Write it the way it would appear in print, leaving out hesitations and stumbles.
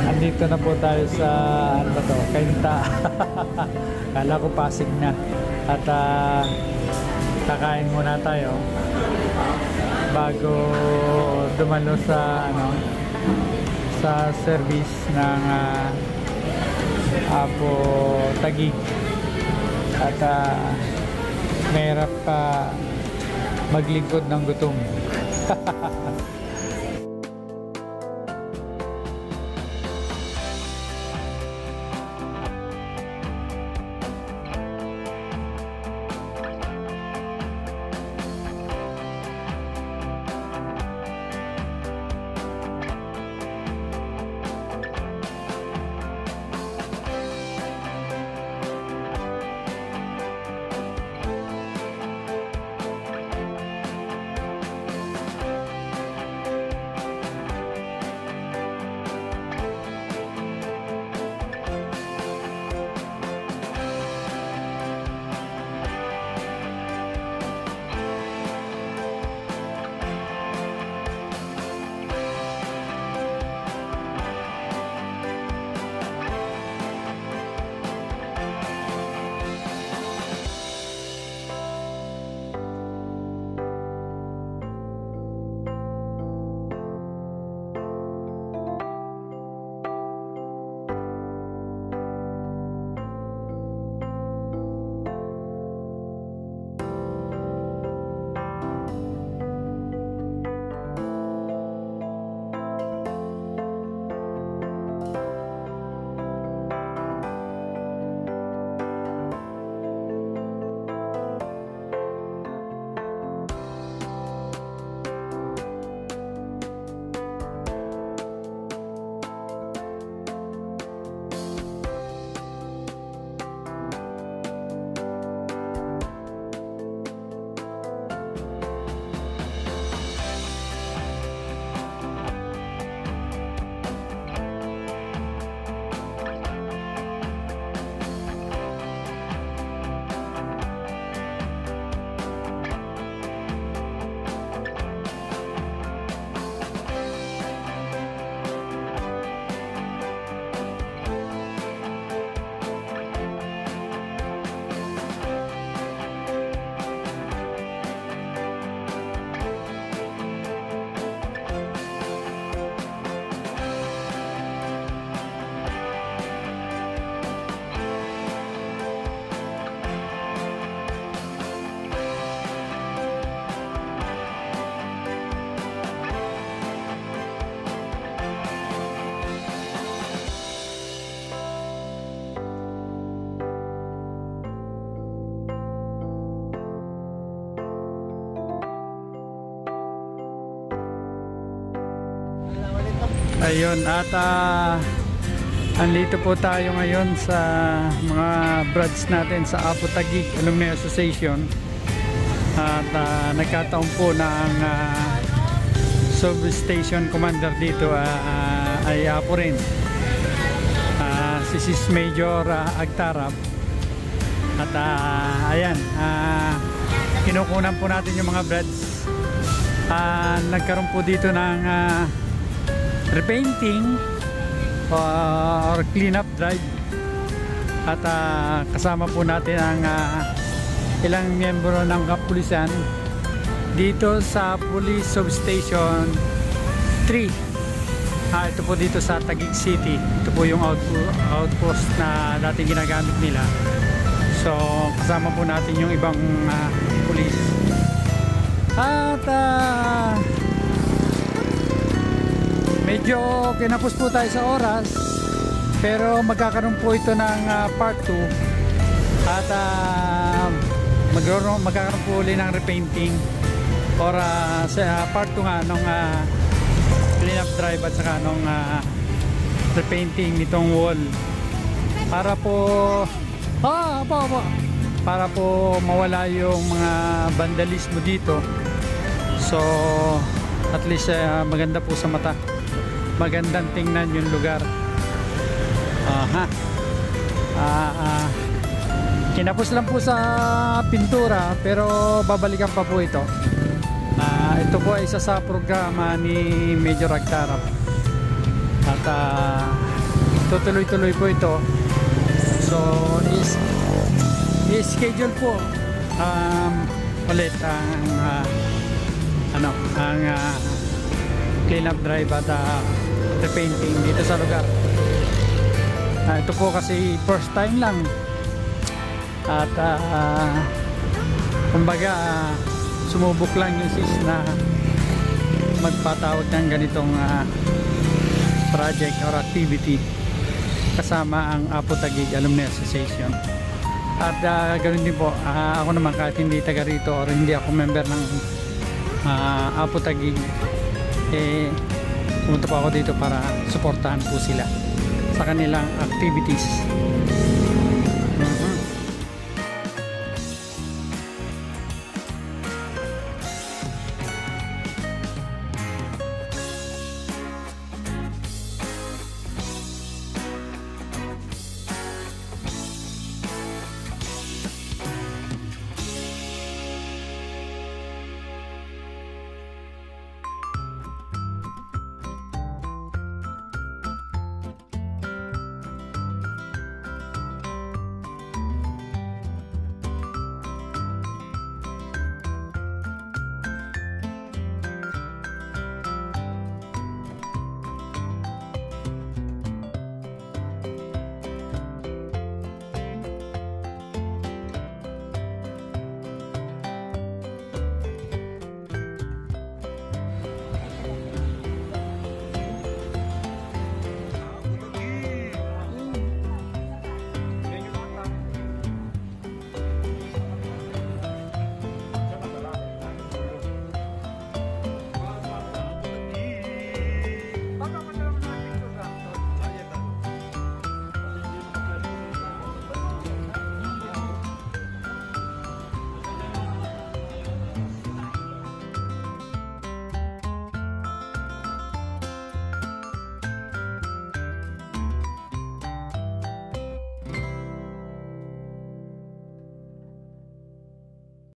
Andito na po tayo sa ano ba to? Kainta. Kala ko Pasig na. At kakain muna tayo bago dumalo sa ano sa service ng Apo Taguig. At mahirap pa maglingkod ng gutom. Ayun, at andito po tayo ngayon sa mga brads natin sa Apo Taguig Alumni Association. At nagkataon po na ang substation commander dito ay Apo rin, si Sis Major Agtarap. At ayan, kinukunan po natin yung mga brads. Nagkaroon po dito ng repainting or clean up drive. At kasama po natin ang ilang miyembro ng kapulisan dito sa Police Substation 3. Ito po dito sa Taguig City. Ito po yung outpost na dating ginagamit nila. So kasama po natin yung ibang police. At medyo kinapos po tayo sa oras, pero magkakaroon po ito ng part 2. At magkakaroon po ulit ng repainting or sa part 2 nga nung clean up drive at saka nung repainting nitong wall para po para po mawala yung mga vandalismo dito. So at least maganda po sa mata, magandang tingnan yung lugar. Kinapos lang po sa pintura, pero babalikan pa po ito. Ito po ay isa sa programa ni Major Agtarap. At tutuloy-tuloy po ito. So i-schedule po ulit ang clean up drive at repainting dito sa lugar. Ito po kasi first time lang at kumbaga sumubok lang yung sis na magpatawag ng ganitong project or activity kasama ang Apo Taguig Alumni Association. At ganoon din po, ako naman kahit hindi taga rito or hindi ako member ng Apo Taguig, pumunta po ako dito para suportahan po sila sa kanilang activities.